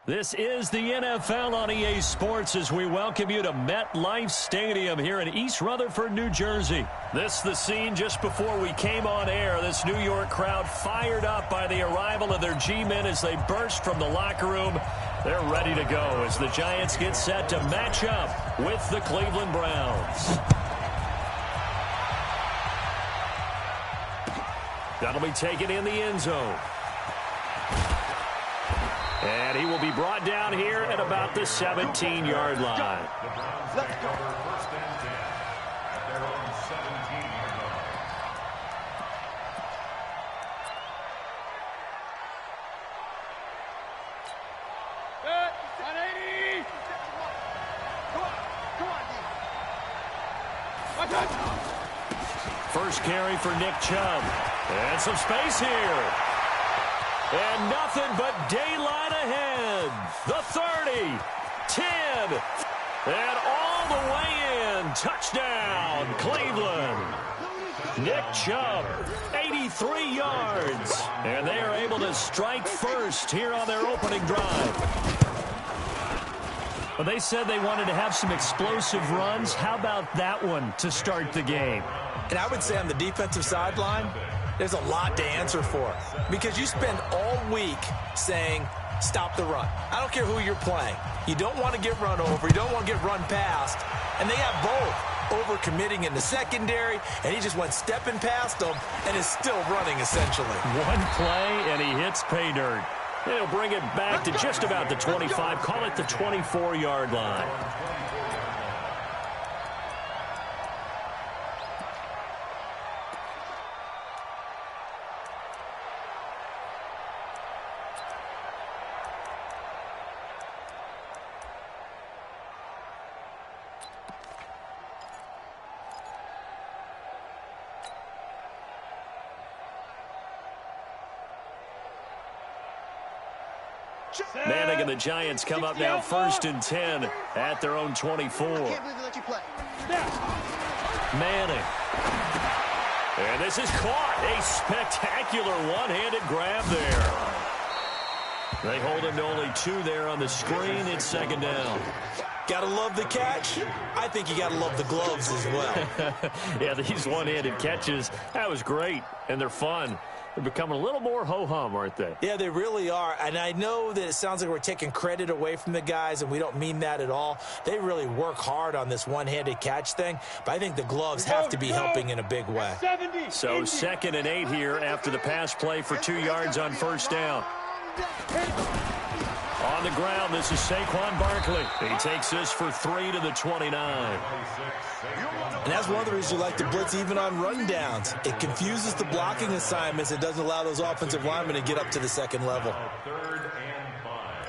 This is the NFL on EA Sports as we welcome you to MetLife Stadium here in East Rutherford, New Jersey. This is the scene just before we came on air. This New York crowd fired up by the arrival of their G-men as they burst from the locker room. They're ready to go as the Giants get set to match up with the Cleveland Browns. That'll be taken in the end zone. And he will be brought down here at about the 17-yard line. Let's go. First and 10 at their own 17-yard line. Good. 180. Come on. First carry for Nick Chubb. And some space here. And nothing but daylight ahead. The 30, 10, and all the way in. Touchdown, Cleveland. Nick Chubb, 83 yards. And they are able to strike first here on their opening drive. Well, they said they wanted to have some explosive runs. How about that one to start the game? And I would say on the defensive sideline, there's a lot to answer for because you spend all week saying, stop the run. I don't care who you're playing. You don't want to get run over. You don't want to get run past. And they have both. Over-committing in the secondary, and he just went stepping past them and is still running, essentially. One play, and he hits pay dirt. He'll bring it back to just about the 25. Call it the 24-yard line. Manning and the Giants come up now first and 10 at their own 24. Manning. And this is caught. A spectacular one-handed grab there. They hold him to only 2 there on the screen. It's second down. Gotta love the catch. I think you gotta love the gloves as well. Yeah, these one-handed catches, that was great, and they're fun. They're becoming a little more ho-hum, aren't they? Yeah, they really are. And I know that it sounds like we're taking credit away from the guys, and we don't mean that at all. They really work hard on this one-handed catch thing, but I think the gloves have to be helping in a big way. So second and 8 here after the pass play for 2 yards on first down. On the ground, this is Saquon Barkley. He takes this for 3 to the 29. And that's one of the reasons you like to blitz even on rundowns. It confuses the blocking assignments. It doesn't allow those offensive linemen to get up to the second level. Third and 5.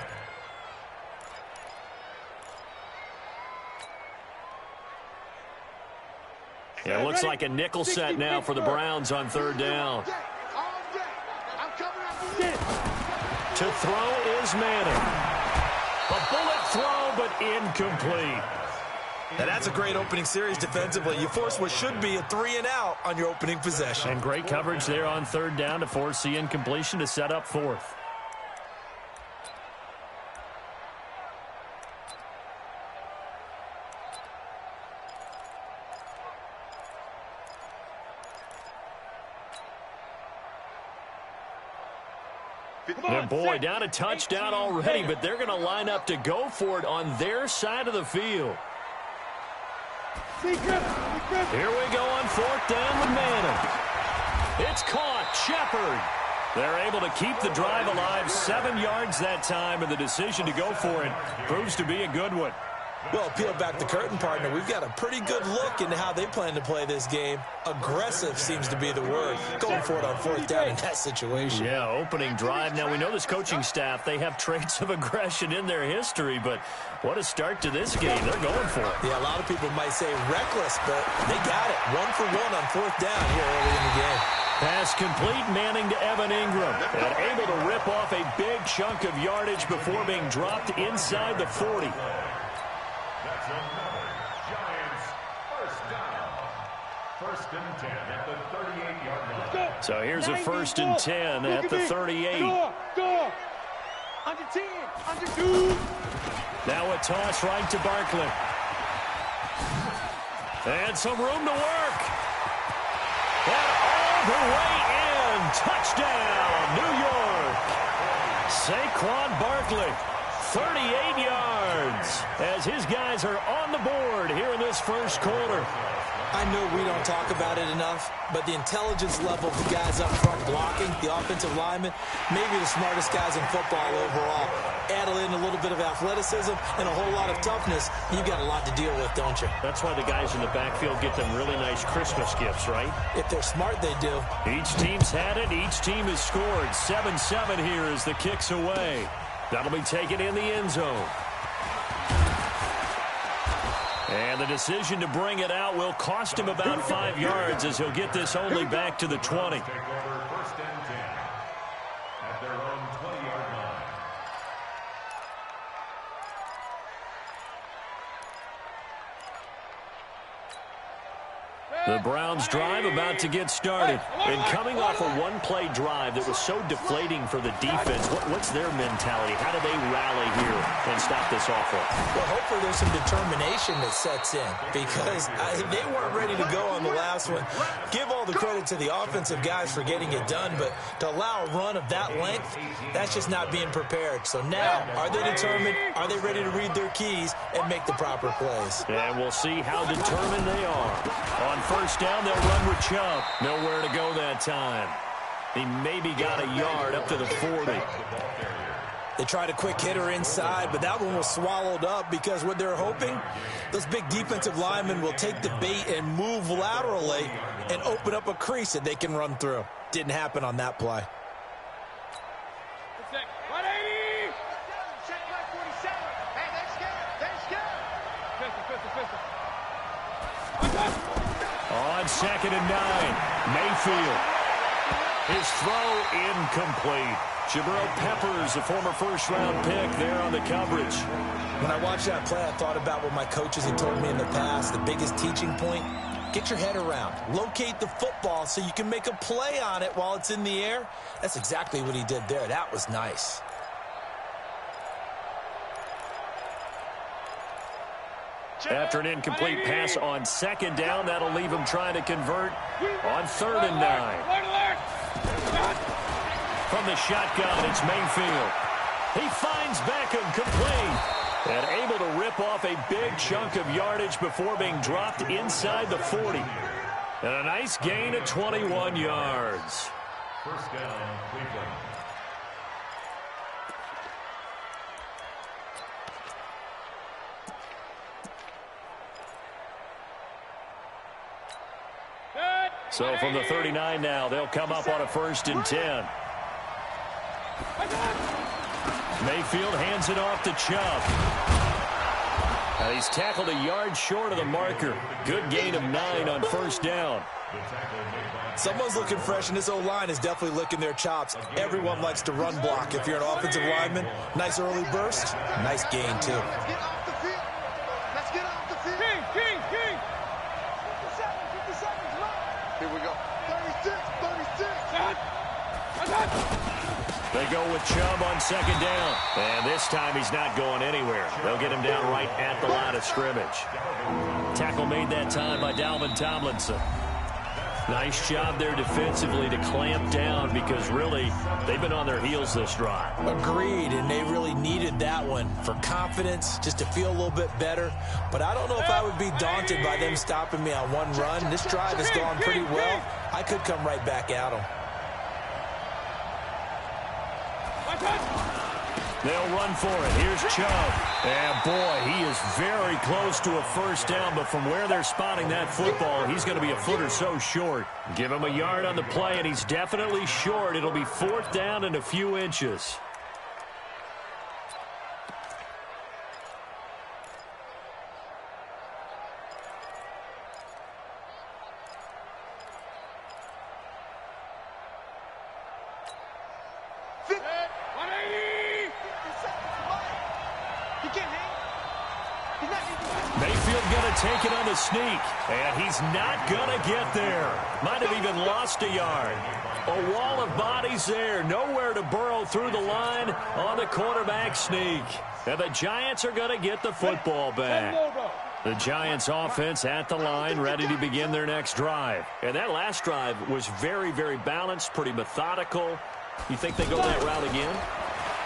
Yeah, it looks like a nickel set now for the Browns on third down. To throw is Manning. A bullet throw, but incomplete. Now that's a great opening series defensively. You force what should be a 3-and-out on your opening possession. And great coverage there on third down to force the incompletion to set up fourth. And boy, down a touchdown already, but they're going to line up to go for it on their side of the field. Here we go on fourth down with Manning. It's caught. Shepard. They're able to keep the drive alive. 7 yards that time, and the decision to go for it proves to be a good one. Well, peel back the curtain, partner. We've got a pretty good look into how they plan to play this game. Aggressive seems to be the word. Going for it on fourth down in that situation. Yeah, opening drive. Now, we know this coaching staff, they have traits of aggression in their history, but what a start to this game. They're going for it. Yeah, a lot of people might say reckless, but they got it. 1 for 1 on fourth down here early in the game. Pass complete, Manning to Evan Ingram. And able to rip off a big chunk of yardage before being dropped inside the 40. That's another Giants first down. first and 10 at the 38-yard line. So here's a first and 10 at the 38. Go. Under 10. Under 2. Now a toss right to Barkley. And some room to work. And all the way in. Touchdown, New York. Saquon Barkley, 38 yards, as his guys are on the board here in this first quarter. I know we don't talk about it enough, but the intelligence level of the guys up front blocking, the offensive linemen, maybe the smartest guys in football overall. Add in a little bit of athleticism and a whole lot of toughness, you've got a lot to deal with, don't you? That's why the guys in the backfield get them really nice Christmas gifts, right? If they're smart, they do. Each team's had it. Each team has scored. 7-7 here as the kick's away. That'll be taken in the end zone. And the decision to bring it out will cost him about 5 yards as he'll get this only back to the 20. Take over first and 10 at their own 20-yard line. The Browns drive about to get started. And coming off a one-play drive that was so deflating for the defense, what's their mentality? How do they rally here and stop this awful? Well, hopefully there's some determination that sets in because they weren't ready to go on the last one. Give all the credit to the offensive guys for getting it done, but to allow a run of that length, that's just not being prepared. So now, are they determined? Are they ready to read their keys and make the proper plays? And we'll see how determined they are. On first down, they'll run with Chubb. Nowhere to go that time. He maybe got a yard up to the 40. They tried a quick hitter inside, but that one was swallowed up because what they're hoping, those big defensive linemen will take the bait and move laterally and open up a crease that they can run through. Didn't happen on that play. 180. Check by 47. Hey, they're scared. Pistol. On second and 9, Mayfield. His throw incomplete. Jabril Peppers, a former first-round pick, there on the coverage. When I watched that play, I thought about what my coaches had told me in the past. The biggest teaching point, get your head around. Locate the football so you can make a play on it while it's in the air. That's exactly what he did there. That was nice. After an incomplete pass on second down, that'll leave him trying to convert on third and 9. From the shotgun, it's Mayfield. He finds Beckham complete and able to rip off a big chunk of yardage before being dropped inside the 40. And a nice gain of 21 yards. First down, Cleveland. So from the 39 now, they'll come up on a first and 10. Mayfield hands it off to Chubb. Now he's tackled a yard short of the marker. Good gain of 9 on first down. Someone's looking fresh, and this O-line is definitely licking their chops. Everyone likes to run block. If you're an offensive lineman, nice early burst, nice gain, too. Let's get off the field. Let's get off the field. King. 50 seconds left. Here we go. 36. They go with Chubb on second down. And this time he's not going anywhere. They'll get him down right at the line of scrimmage. Tackle made that time by Dalvin Tomlinson. Nice job there defensively to clamp down because really they've been on their heels this drive. Agreed, and they really needed that one for confidence, just to feel a little bit better. But I don't know if I would be daunted by them stopping me on one run. This drive has gone pretty well. I could come right back at them. They'll run for it. Here's Chubb. And, boy, he is very close to a first down, but from where they're spotting that football, he's going to be a foot or so short. Give him a yard on the play, and he's definitely short. It'll be fourth down and a few inches. Mayfield going to take it on the sneak, and he's not going to get there. Might have even lost a yard. A wall of bodies there, nowhere to burrow through the line on the quarterback sneak. And the Giants are going to get the football back. The Giants offense at the line, ready to begin their next drive. And that last drive was very, very balanced, pretty methodical. You think they go that route again?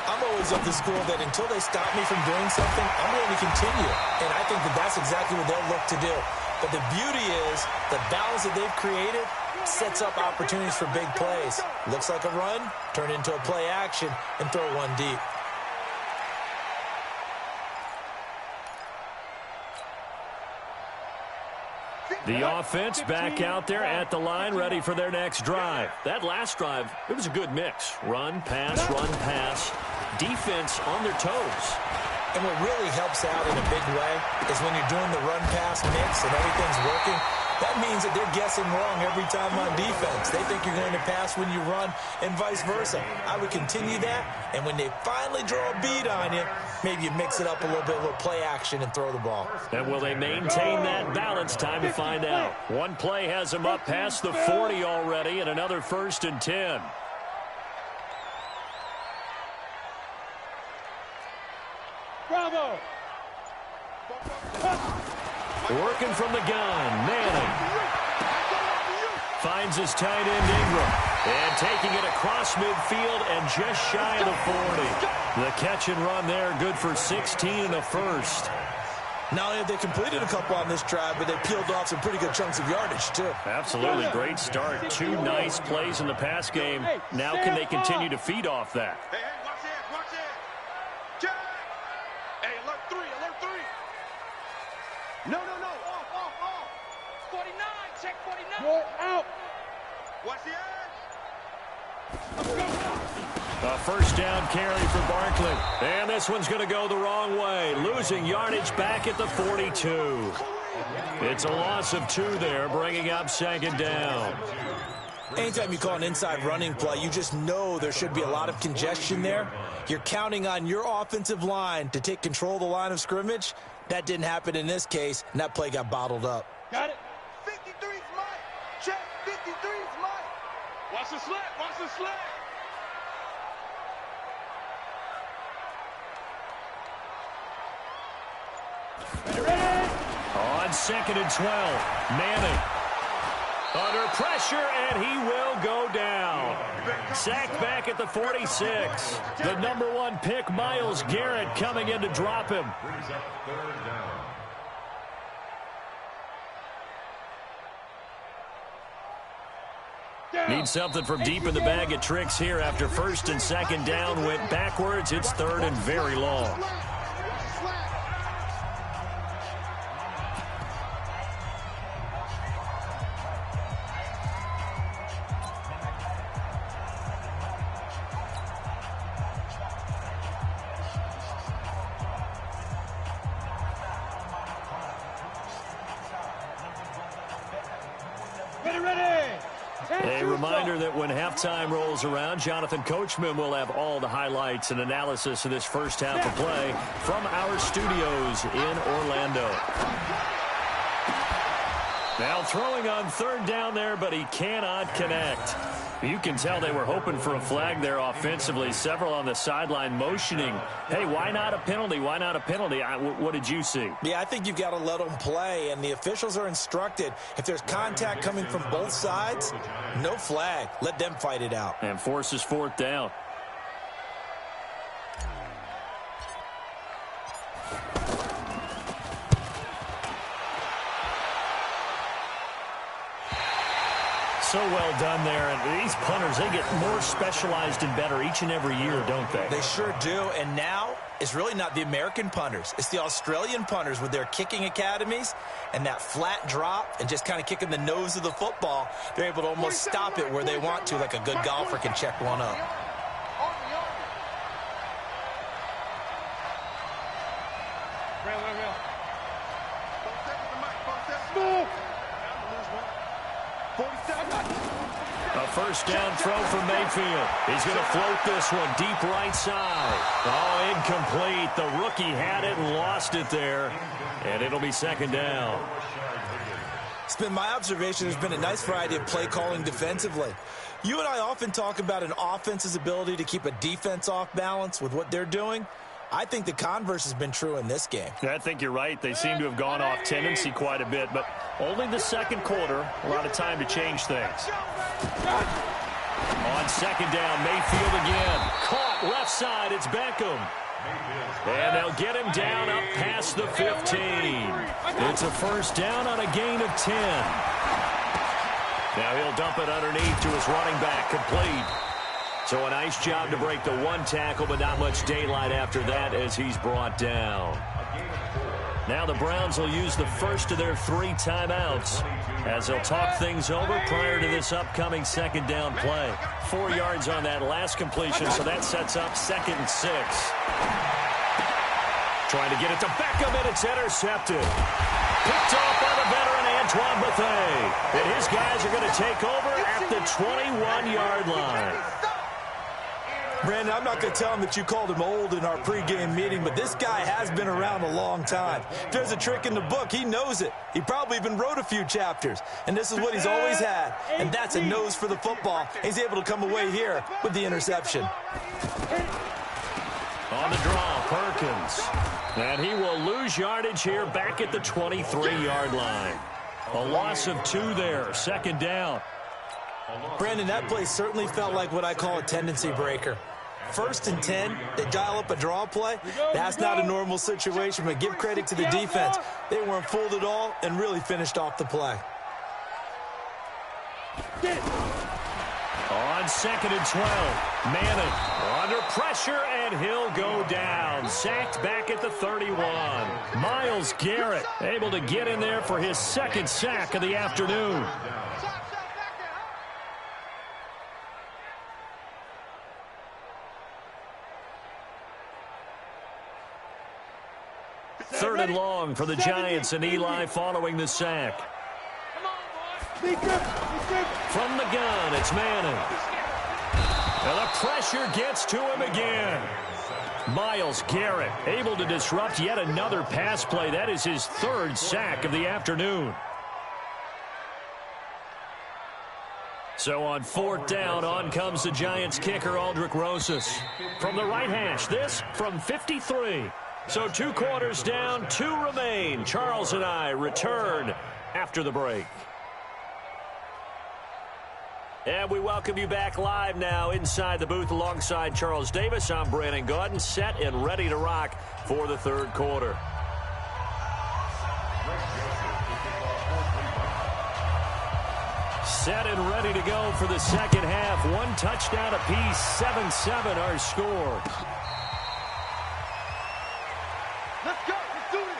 I'm always of the school that until they stop me from doing something, I'm going to continue. And I think that that's exactly what they'll look to do. But the beauty is the balance that they've created sets up opportunities for big plays. Looks like a run, turn into a play action, and throw one deep. The offense back out there at the line, ready for their next drive. That last drive, it was a good mix. Run, pass, defense on their toes. And what really helps out in a big way is when you're doing the run-pass mix and everything's working, that means that they're guessing wrong every time on defense. They think you're going to pass when you run and vice versa. I would continue that, and when they finally draw a bead on you, maybe you mix it up a little bit, a little play action, and throw the ball. And will they maintain that balance? Time to find out. One play has them up past the 40 already, and another 1st and 10. Bravo! Working from the gun, Manning. Finds his tight end Ingram. And taking it across midfield and just shy of the 40. The catch and run there, good for 16 and a first. Not only have they completed a couple on this drive, but they peeled off some pretty good chunks of yardage, too. Absolutely, great start. 2 nice plays in the pass game. Now can they continue to feed off that? Hey, watch it. Check. Hey, alert 3. No. Off. 49, check 49. Go out. Watch the edge. A first down carry for Barkley. And this one's going to go the wrong way. Losing yardage back at the 42. It's a loss of 2 there, bringing up 2nd down. Anytime you call an inside running play, you just know there should be a lot of congestion there. You're counting on your offensive line to take control of the line of scrimmage. That didn't happen in this case, and that play got bottled up. Got it. 53's Mike. Check 53's Mike. Watch the slack. Ready? On 2nd and 12, Manning. Under pressure, and he will go down. Sacked back at the 46. The number 1 pick, Myles Garrett, coming in to drop him. Brings up 3rd down. Need something from deep in the bag of tricks here after 1st and 2nd down went backwards. It's 3rd and very long. A reminder that when halftime rolls around, Jonathan Coachman will have all the highlights and analysis of this first half of play from our studios in Orlando. Now throwing on 3rd down there, but he cannot connect. You can tell they were hoping for a flag there offensively. Several on the sideline motioning, hey, why not a penalty? Why not a penalty? What did you see? Yeah, I think you've got to let them play, and the officials are instructed. If there's contact coming from both sides, no flag. Let them fight it out. And forces 4th down. So well done there. And these punters, they get more specialized and better each and every year, don't they? They sure do. And now it's really not the American punters. It's the Australian punters with their kicking academies and that flat drop and just kind of kicking the nose of the football. They're able to almost stop it where they want to, like a good golfer can check one up. first down throw for Mayfield. He's going to float this one deep right side. Oh, incomplete. The rookie had it and lost it there. And it'll be second down. It's been my observation there's been a nice variety of play calling defensively. You and I often talk about an offense's ability to keep a defense off balance with what they're doing. I think the converse has been true in this game. Yeah, I think you're right. They seem to have gone off tendency quite a bit, but only the second quarter, a lot of time to change things. On second down, Mayfield again. Caught left side, it's Beckham. And they'll get him down up past the 15. It's a first down on a gain of 10. Now he'll dump it underneath to his running back, complete. So a nice job to break the one tackle, but not much daylight after that as he's brought down. Now the Browns will use the first of their 3 timeouts as they'll talk things over prior to this upcoming second down play. 4 yards on that last completion, so that sets up 2nd and 6. Trying to get it to Beckham, and it's intercepted. Picked off by the veteran Antoine Bethea. And his guys are going to take over at the 21-yard line. Brandon, I'm not going to tell him that you called him old in our pregame meeting, but this guy has been around a long time. If there's a trick in the book, he knows it. He probably even wrote a few chapters, and this is what he's always had, and that's a nose for the football. He's able to come away here with the interception. On the draw, Perkins. And he will lose yardage here back at the 23-yard line. A loss of 2 there, second down. Brandon, that play certainly felt like what I call a tendency breaker. 1st and 10, they dial up a draw play. That's not a normal situation, but give credit to the defense. They weren't fooled at all and really finished off the play. On 2nd and 12, Manning under pressure, and he'll go down. Sacked back at the 31. Myles Garrett able to get in there for his 2nd sack of the afternoon. Third and long for the Giants and Eli following the sack. From the gun, it's Manning. And the pressure gets to him again. Myles Garrett able to disrupt yet another pass play. That is his 3rd sack of the afternoon. So on 4th down, on comes the Giants kicker, Aldrick Rosas. From the right hash, this from 53. So 2 quarters down, 2 remain. Charles and I return after the break. And we welcome you back live now inside the booth alongside Charles Davis. I'm Brandon Gaudin, set and ready to rock for the 3rd quarter. Set and ready to go for the second half. 1 touchdown apiece, 7-7 our score. Let's go. Let's do this.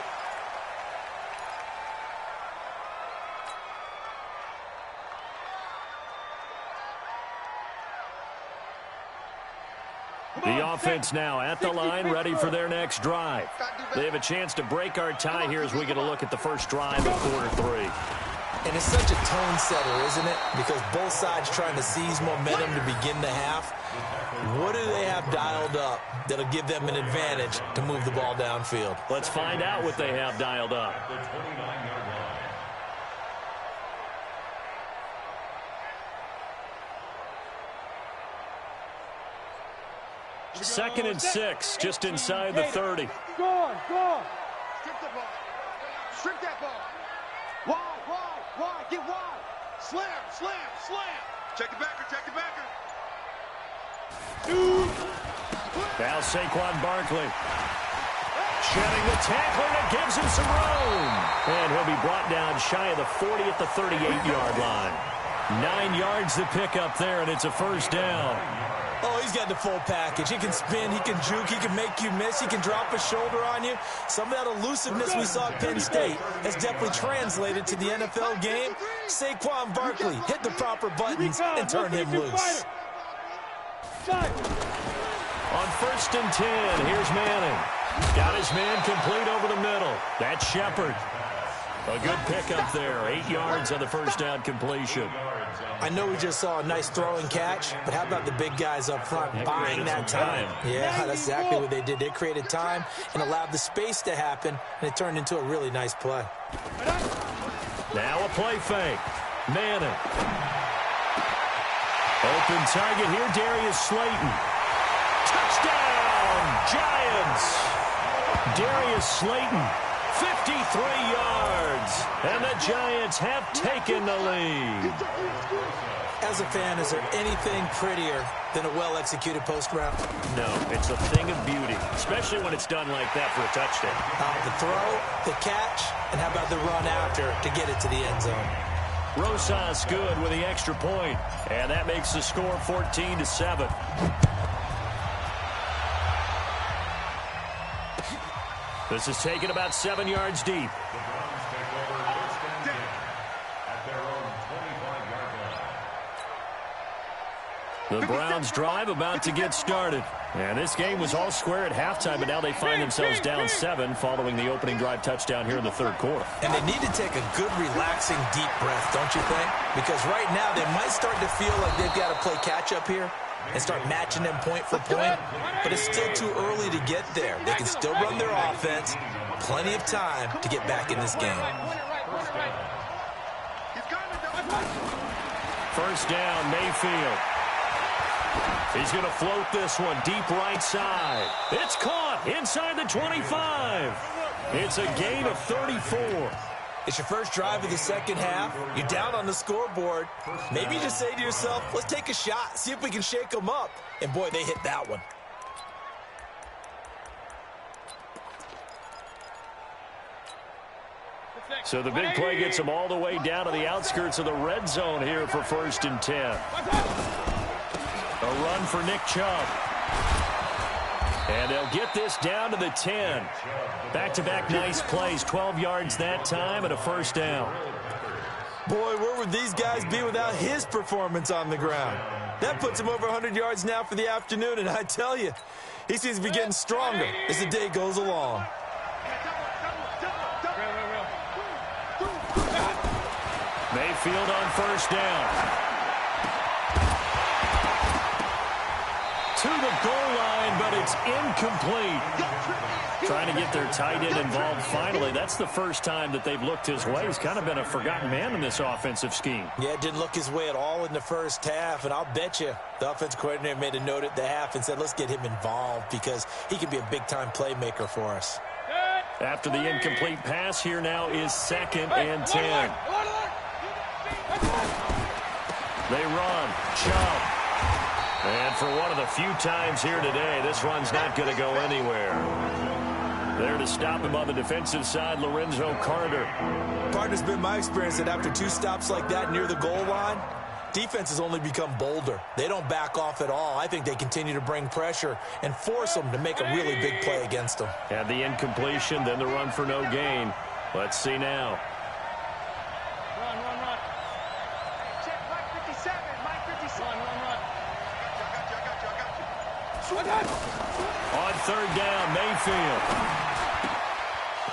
The offense now at the line, ready for their next drive. They have a chance to break our tie here as we get a look at the first drive of quarter 3. And it's such a tone setter, isn't it? Because both sides trying to seize momentum to begin the half. What do they have dialed up that'll give them an advantage to move the ball downfield? Let's find out what they have dialed up. Second and 6, just inside the 30. Go on, go on. Strip the ball. Strip that ball. Wide, get wide. Slam. Check the backer. Now Saquon Barkley. Shedding the tackler that gives him some room. And he'll be brought down shy of the 40 at the 38-yard line. 9 yards to pick up there, and it's a first down. Oh, he's got the full package. He can spin, he can juke, he can make you miss, he can drop a shoulder on you. Some of that elusiveness we saw at Penn State has definitely translated to the NFL game. Saquon Barkley hit the proper buttons and turn him loose. On 1st and 10, here's Manning. Got his man complete over the middle. That's Shepard. A good pickup there. 8 yards on the first down completion. I know we just saw a nice throwing catch, but how about the big guys up front buying that time? Yeah, that's exactly what they did. They created time and allowed the space to happen, and it turned into a really nice play. Now a play fake. Manning. Open target here, Darius Slayton. Touchdown, Giants. Darius Slayton, 53 yards. And the Giants have taken the lead. As a fan, is there anything prettier than a well-executed post route? No, it's a thing of beauty, especially when it's done like that for a touchdown. The throw, the catch, and how about the run after to get it to the end zone? Rosas good with the extra point, and that makes the score 14-7. This is taken about 7 yards deep. The Browns drive about to get started. And this game was all square at halftime, but now they find themselves down 7 following the opening drive touchdown here in the third quarter. And they need to take a good, relaxing, deep breath, don't you think? Because right now they might start to feel like they've got to play catch-up here and start matching them point for point. But it's still too early to get there. They can still run their offense. Plenty of time to get back in this game. First down, Mayfield. He's going to float this one deep right side. It's caught inside the 25. It's a gain of 34. It's your first drive of the second half. You're down on the scoreboard. Maybe you just say to yourself, let's take a shot, see if we can shake them up. And, boy, they hit that one. So the big play gets them all the way down to the outskirts of the red zone here for 1st and 10. A run for Nick Chubb. And they'll get this down to the 10. Back-to-back nice plays. 12 yards that time and a first down. Boy, where would these guys be without his performance on the ground? That puts him over 100 yards now for the afternoon, and I tell you, he seems to be getting stronger as the day goes along. Mayfield on first down. To the goal line, but it's incomplete. Trying to get their tight end involved finally. That's the first time that they've looked his way. He's kind of been a forgotten man in this offensive scheme. Yeah, it didn't look his way at all in the first half, and I'll bet you the offensive coordinator made a note at the half and said, let's get him involved because he can be a big-time playmaker for us. After the incomplete pass, here now is 2nd and 10. They run. Chubb. And for one of the few times here today, this run's not going to go anywhere. There to stop him on the defensive side, Lorenzo Carter. Partner's been my experience that after 2 stops like that near the goal line, defense has only become bolder. They don't back off at all. I think they continue to bring pressure and force them to make a really big play against them. And the incompletion, then the run for no gain. Let's see now. Run. Check Mike 57, Mike 57. Run. On third down, Mayfield.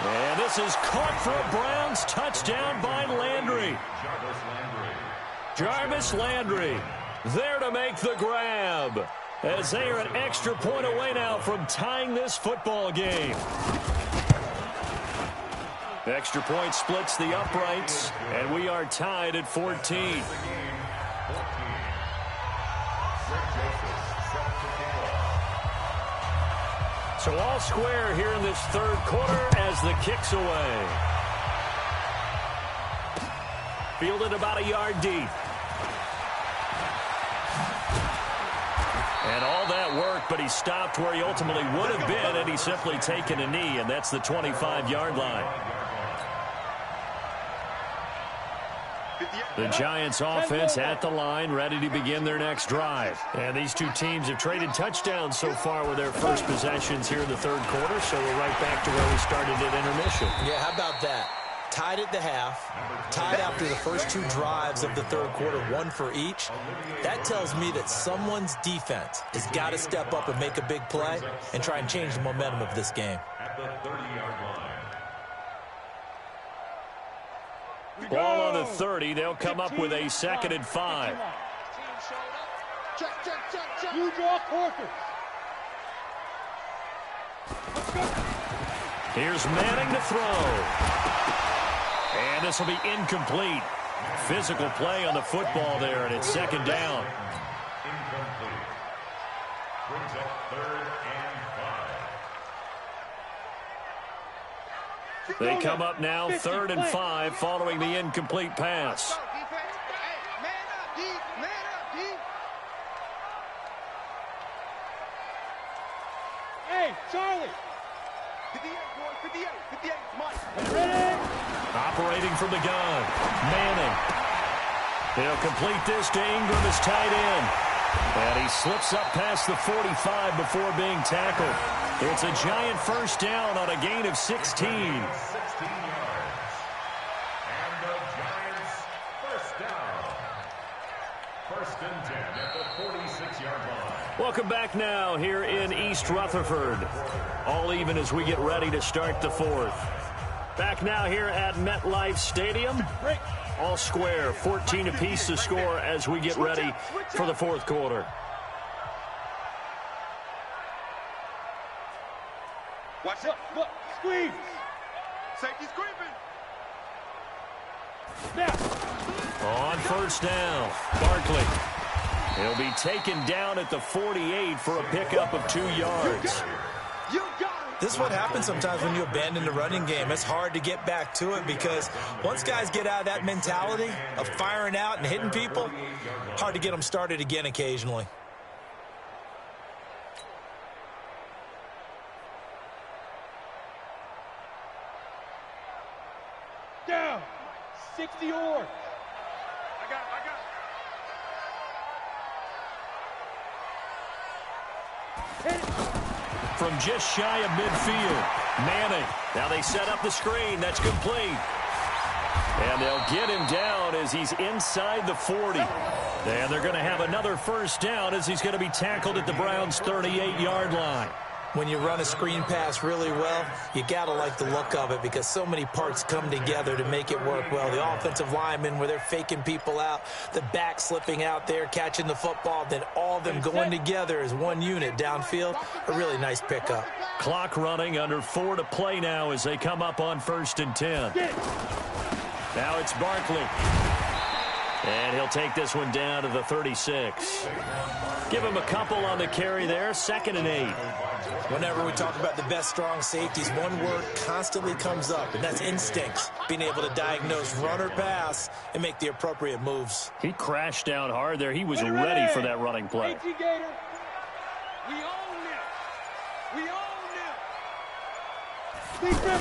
And this is caught for a Browns touchdown by Landry. Jarvis Landry there to make the grab as they are an extra point away now from tying this football game. Extra point splits the uprights, and we are tied at 14. So all square here in this third quarter as the kick's away. Fielded about a yard deep. And all that work, but he stopped where he ultimately would have been had he simply taken a knee, and that's the 25-yard line. The Giants offense at the line, ready to begin their next drive. And these two teams have traded touchdowns so far with their first possessions here in the third quarter, so we're right back to where we started at intermission. Yeah, how about that? Tied at the half, tied after the first 2 drives of the third quarter, 1 for each. That tells me that someone's defense has got to step up and make a big play and try and change the momentum of this game. At the 30-yard line. Ball on the 30. They'll come up with a 2nd and 5. You draw quarters. Here's Manning to throw. And this will be incomplete. Physical play on the football there, and it's 2nd down. Incomplete. Brings up 3rd and 5. They come up now 3rd and 5 following the incomplete pass. Hey, Charlie. 58, boy, 58, 58, Mike. Ready? Operating from the gun, Manning. He'll complete this to Ingram as tight end. And he slips up past the 45 before being tackled. It's a giant 1st down on a gain of 16. 16 yards. And the Giants' 1st down. 1st and 10 at the 46-yard line. Welcome back now here in East Rutherford. All even as we get ready to start the 4th. Back now here at MetLife Stadium. All square, 14 apiece to score as we get ready for the 4th quarter. Watch it. Look, squeeze. Safety screaming. On 1st down, Barkley. He'll be taken down at the 48 for a pickup of 2 yards. You got it. This is what happens sometimes when you abandon the running game. It's hard to get back to it because once guys get out of that mentality of firing out and hitting people, hard to get them started again occasionally. Down. 60 yards. I got it. Hit it. From just shy of midfield, Manning. Now they set up the screen. That's complete. And they'll get him down as he's inside the 40. And they're going to have another 1st down as he's going to be tackled at the Browns' 38-yard line. When you run a screen pass really well, you got to like the look of it because so many parts come together to make it work well. The offensive linemen, where they're faking people out, the back slipping out there, catching the football, then all of them going together as one unit downfield. A really nice pickup. Clock running, under 4 to play now as they come up on 1st and 10. Now it's Barkley. And he'll take this one down to the 36. Give him a couple on the carry there, 2nd and 8. Whenever we talk about the best strong safeties, one word constantly comes up, and that's instincts. Being able to diagnose run or pass and make the appropriate moves. He crashed down hard there. He was ready for that running play. We own them. We own them.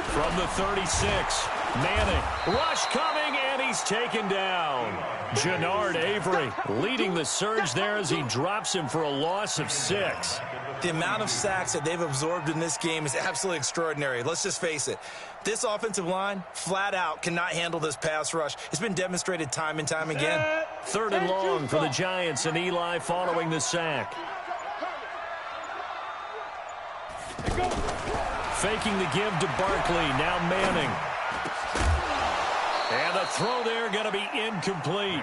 From the 36, Manning. Rush coming, and he's taken down. Jannard Avery leading the surge there as he drops him for a loss of 6. The amount of sacks that they've absorbed in this game is absolutely extraordinary. Let's just face it. This offensive line, flat out, cannot handle this pass rush. It's been demonstrated time and time again. 3rd and long for the Giants, and Eli following the sack. Faking the give to Barkley, now Manning. And the throw there going to be incomplete.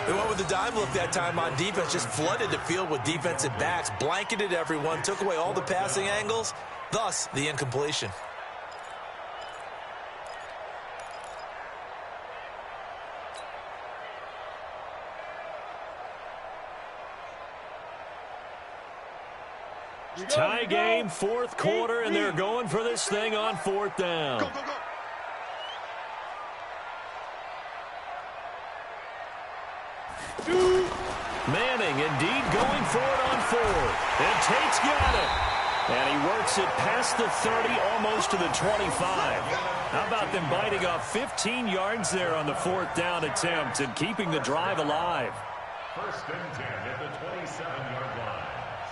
They went with the dive look that time on defense, just flooded the field with defensive backs, blanketed everyone, took away all the passing angles, thus the incompletion. Tie game, 4th quarter, and they're going for this thing on 4th down. Go, go, go. Manning indeed going for it on 4th. And Tate's got it. And he works it past the 30, almost to the 25. How about them biting off 15 yards there on the 4th down attempt and keeping the drive alive? 1st and 10 at the 27-yard line.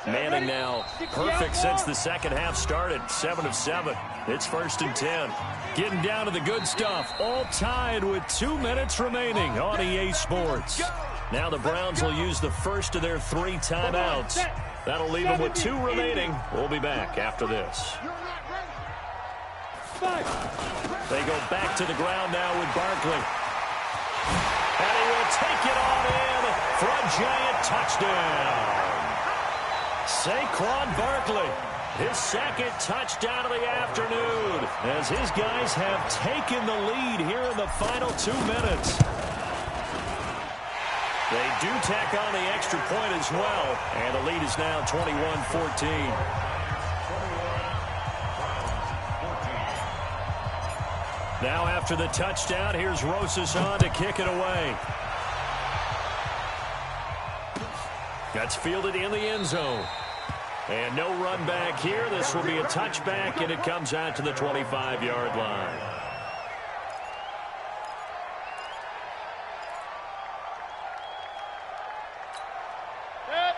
Manning now perfect since the second half started. 7 of 7. It's 1st and 10. Getting down to the good stuff. All tied with 2 minutes remaining on EA Sports. Now the Browns will use the first of their 3 timeouts. That'll leave them with 2 remaining. We'll be back after this. They go back to the ground now with Barkley. And he will take it on in for a giant touchdown. Saquon Barkley, his second touchdown of the afternoon, as his guys have taken the lead here in the final 2 minutes. They do tack on the extra point as well, and the lead is now 21-14. Now after the touchdown, here's Rosas on to kick it away. That's fielded in the end zone. And no run back here. This will be a touchback, and it comes out to the 25-yard line.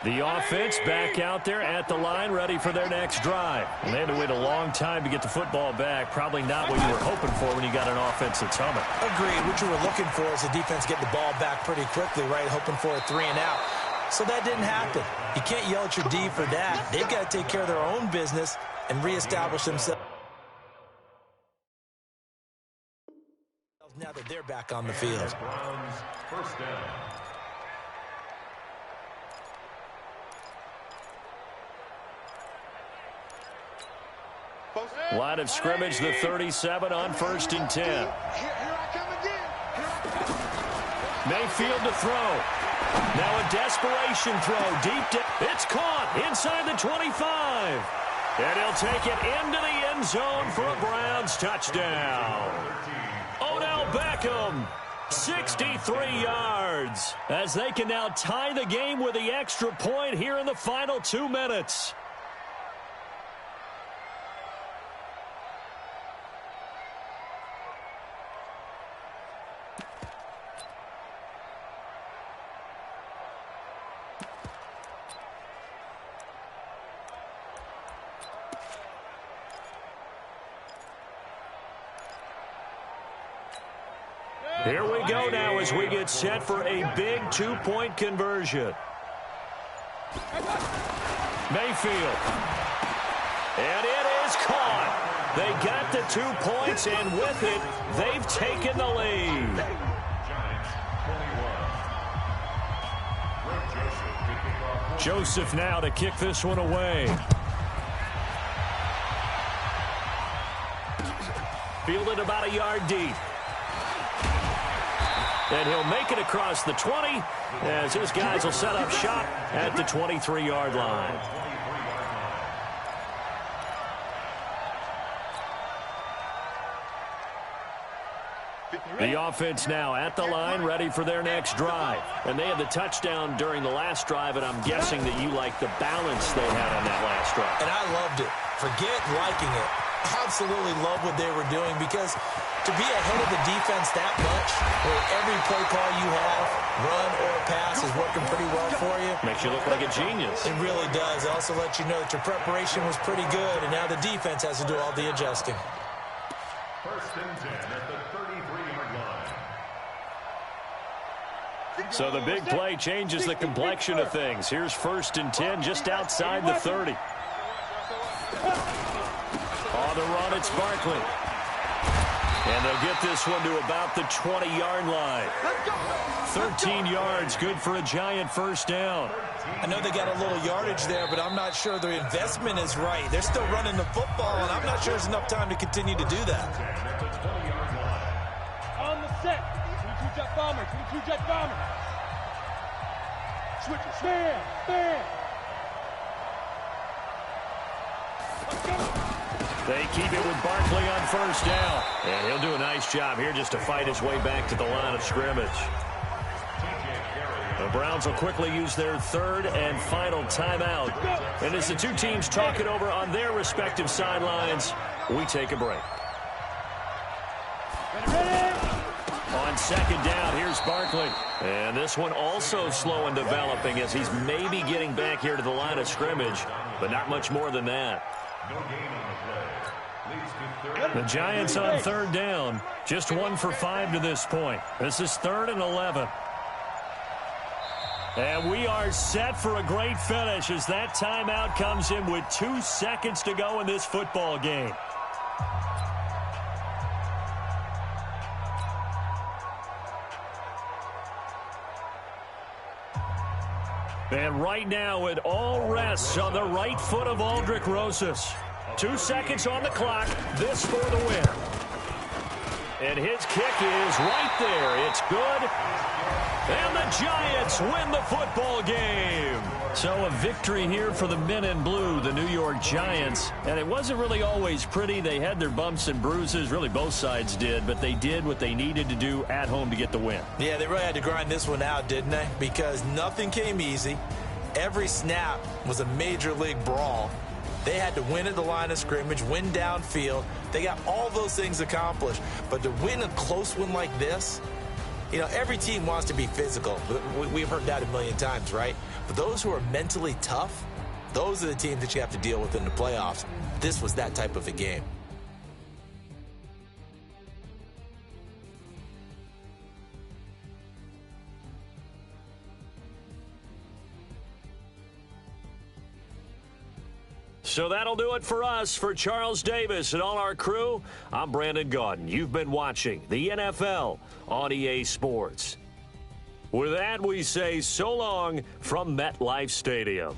The offense back out there at the line, ready for their next drive. And they had to wait a long time to get the football back. Probably not what you were hoping for when you got an offense that's humming. Agreed. What you were looking for is the defense getting the ball back pretty quickly, right? Hoping for a 3 and out. So that didn't happen. You can't yell at your D for that. They've got to take care of their own business and reestablish themselves now that they're back on the field. Browns, first down. Line of scrimmage, the 37 on 1st and 10. Here I come again. Mayfield to throw. Now a desperation throw. Deep down. It's caught inside the 25. And he'll take it into the end zone for a Browns touchdown. Odell Beckham, 63 yards, as they can now tie the game with the extra point here in the final 2 minutes. Here we go now as we get set for a big 2-point conversion. Mayfield. And it is caught. They got the 2 points, and with it, they've taken the lead. Joseph now to kick this one away. Fielded about a yard deep. And he'll make it across the 20 as his guys will set up shop at the 23-yard line. The offense now at the line, ready for their next drive. And they had the touchdown during the last drive, and I'm guessing that you like the balance they had on that last drive. And I loved it. Forget liking it. Absolutely love what they were doing, because to be ahead of the defense that much, where every play call you have, run or pass, is working pretty well for you. Makes you look like a genius. It really does. It also lets you know that your preparation was pretty good, and now the defense has to do all the adjusting. 1st and 10 at the 33-yard line. So the big play changes the complexion of things. Here's 1st and 10 just outside the 30. On the run, it's Barkley. And they'll get this one to about the 20-yard line. 13 yards, good for a giant first down. I know they got a little yardage there, but I'm not sure the investment is right. They're still running the football, and I'm not sure there's enough time to continue to do that. On the set. 22 jet bomber. 22 jet bomber. Switch it. Bam. Bam. They keep it with Barkley on 1st down. And he'll do a nice job here just to fight his way back to the line of scrimmage. The Browns will quickly use their 3rd and final timeout. And as the two teams talk it over on their respective sidelines, we take a break. On 2nd down, here's Barkley. And this one also slow in developing as he's maybe getting back here to the line of scrimmage, but not much more than that. No gain on the play. Leads to 3rd. The Giants on 3rd down, just 1 for 5 to this point. This is 3rd and 11. And we are set for a great finish as that timeout comes in with 2 seconds to go in this football game. And right now it all rests on the right foot of Aldrick Rosas. 2 seconds on the clock. This for the win. And his kick is right there. It's good. And the Giants win the football game. So a victory here for the men in blue, the New York Giants. And it wasn't really always pretty. They had their bumps and bruises. Really, both sides did. But they did what they needed to do at home to get the win. Yeah, they really had to grind this one out, didn't they? Because nothing came easy. Every snap was a major league brawl. They had to win at the line of scrimmage, win downfield. They got all those things accomplished. But to win a close one like this, you know, every team wants to be physical. We've heard that a million times, right? But those who are mentally tough, those are the teams that you have to deal with in the playoffs. This was that type of a game. So that'll do it for us. For Charles Davis and all our crew, I'm Brandon Gaudin. You've been watching the NFL on EA Sports. With that, we say so long from MetLife Stadium.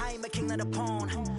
I'm a king, not a pawn.